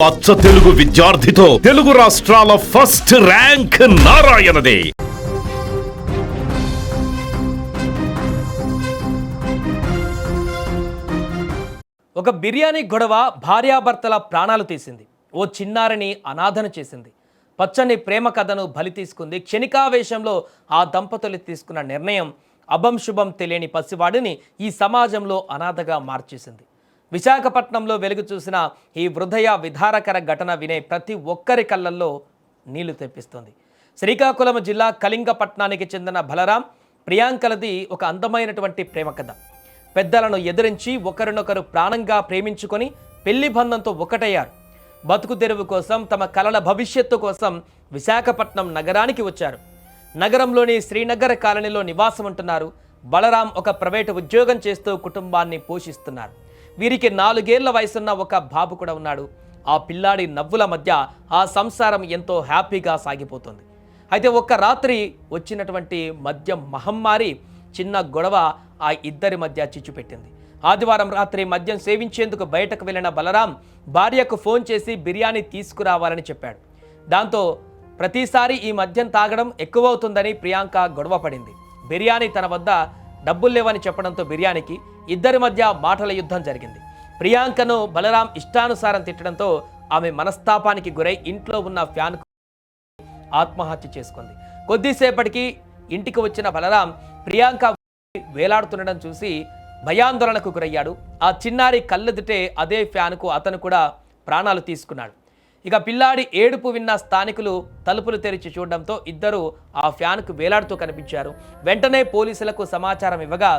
అచ్చ తెలుగు విద్యార్థితో తెలుగు రాష్ట్రాల first rank నారాయణదే. ఒక బిర్యానీ గొడవ భార్యాభర్తల ప్రాణాలు తీసింది. ఓ చిన్నారిని అనాథన చేసింది. పచ్చని ప్రేమ కథను బలి తీసుకుంది. క్షణికావేశంలో ఆ దంపతులు తీసుకున్న నిర్ణయం అభంశుభం తెలియని పసివాడిని ఈ సమాజంలో అనాథగా మార్చేసింది. విశాఖపట్నంలో వెలుగు చూసిన ఈ హృదయ విదారకర ఘటన వినే ప్రతి ఒక్కరి కళ్ళల్లో నీళ్లు తెప్పిస్తుంది. శ్రీకాకుళం జిల్లా కళింగపట్నానికి చెందిన బలరాం ప్రియాంకలది ఒక అందమైనటువంటి ప్రేమ కథ. పెద్దలను ఎదిరించి ఒకరినొకరు ప్రాణంగా ప్రేమించుకొని పెళ్లి బంధంతో ఒకటయ్యారు. బతుకు తెరువు కోసం, తమ కలల భవిష్యత్తు కోసం విశాఖపట్నం నగరానికి వచ్చారు. నగరంలోని శ్రీనగర్ కాలనీలో నివాసం ఉంటున్నారు. బలరాం ఒక ప్రైవేటు ఉద్యోగం చేస్తూ కుటుంబాన్ని పోషిస్తున్నారు. వీరికి 4 ఏళ్ల వయసున్న ఒక బాబు కూడా ఉన్నాడు. ఆ పిల్లాడి నవ్వుల మధ్య ఆ సంసారం ఎంతో హ్యాపీగా సాగిపోతుంది. అయితే ఒక్క రాత్రి వచ్చినటువంటి మద్యం మహమ్మారి చిన్న గొడవ ఆ ఇద్దరి మధ్య చిచ్చుపెట్టింది. ఆదివారం రాత్రి మద్యం సేవించేందుకు బయటకు వెళ్ళిన బలరాం భార్యకు ఫోన్ చేసి బిర్యానీ తీసుకురావాలని చెప్పాడు. దాంతో ప్రతిసారి ఈ మద్యం తాగడం ఎక్కువవుతుందని ప్రియాంక గొడవ పడింది. బిర్యానీ తన వద్ద డబ్బులు లేవని చెప్పడంతో బిర్యానీకి ఇద్దరి మధ్య మాటల యుద్ధం జరిగింది. ప్రియాంకను బలరాం ఇష్టానుసారం తిట్టడంతో ఆమె మనస్తాపానికి గురై ఇంట్లో ఉన్న ఫ్యాన్కు ఆత్మహత్య చేసుకుంది. కొద్దిసేపటికి ఇంటికి వచ్చిన బలరాం ప్రియాంక వేలాడుతుండడం చూసి భయాందోళనకు గురయ్యాడు. ఆ చిన్నారి కళ్ళెదుటే అదే ఫ్యాన్కు అతను కూడా ప్రాణాలు తీసుకున్నాడు. ఇక పిల్లాడి ఏడుపు విన్న స్థానికులు తలుపులు తెరిచి చూడడంతో ఇద్దరు ఆ ఫ్యాన్కు వేలాడుతూ కనిపించారు. వెంటనే పోలీసులకు సమాచారం ఇవ్వగా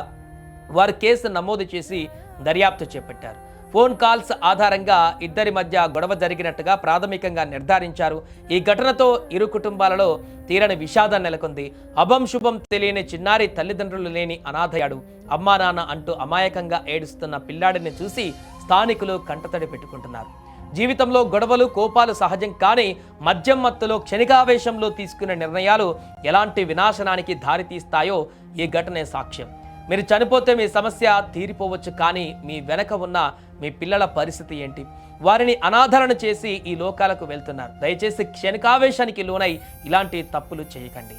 వారు కేసు నమోదు చేసి దర్యాప్తు చేపట్టారు. ఫోన్ కాల్స్ ఆధారంగా ఇద్దరి మధ్య గొడవ జరిగినట్టుగా ప్రాథమికంగా నిర్ధారించారు. ఈ ఘటనతో ఇరు కుటుంబాలలో తీరని విషాదం నెలకొంది. అభంశుభం తెలియని చిన్నారి తల్లిదండ్రులు లేని అనాథయాడు. అమ్మా నాన్న అంటూ అమాయకంగా ఏడుస్తున్న పిల్లాడిని చూసి స్థానికులు కంటతడి పెట్టుకుంటున్నారు. జీవితంలో గొడవలు, కోపాలు సహజం, కానీ మద్యం మత్తులో క్షణికావేశంలో తీసుకునే నిర్ణయాలు ఎలాంటి వినాశనానికి దారితీస్తాయో ఈ ఘటనే సాక్ష్యం. మీరు చనిపోతే మీ సమస్య తీరిపోవచ్చు, కానీ మీ వెనక ఉన్న మీ పిల్లల పరిస్థితి ఏంటి? వారిని అనాదరణ చేసి ఈ లోకాలకు వెళ్తున్నారు. దయచేసి క్షణికావేశానికి లోనై ఇలాంటి తప్పులు చేయకండి.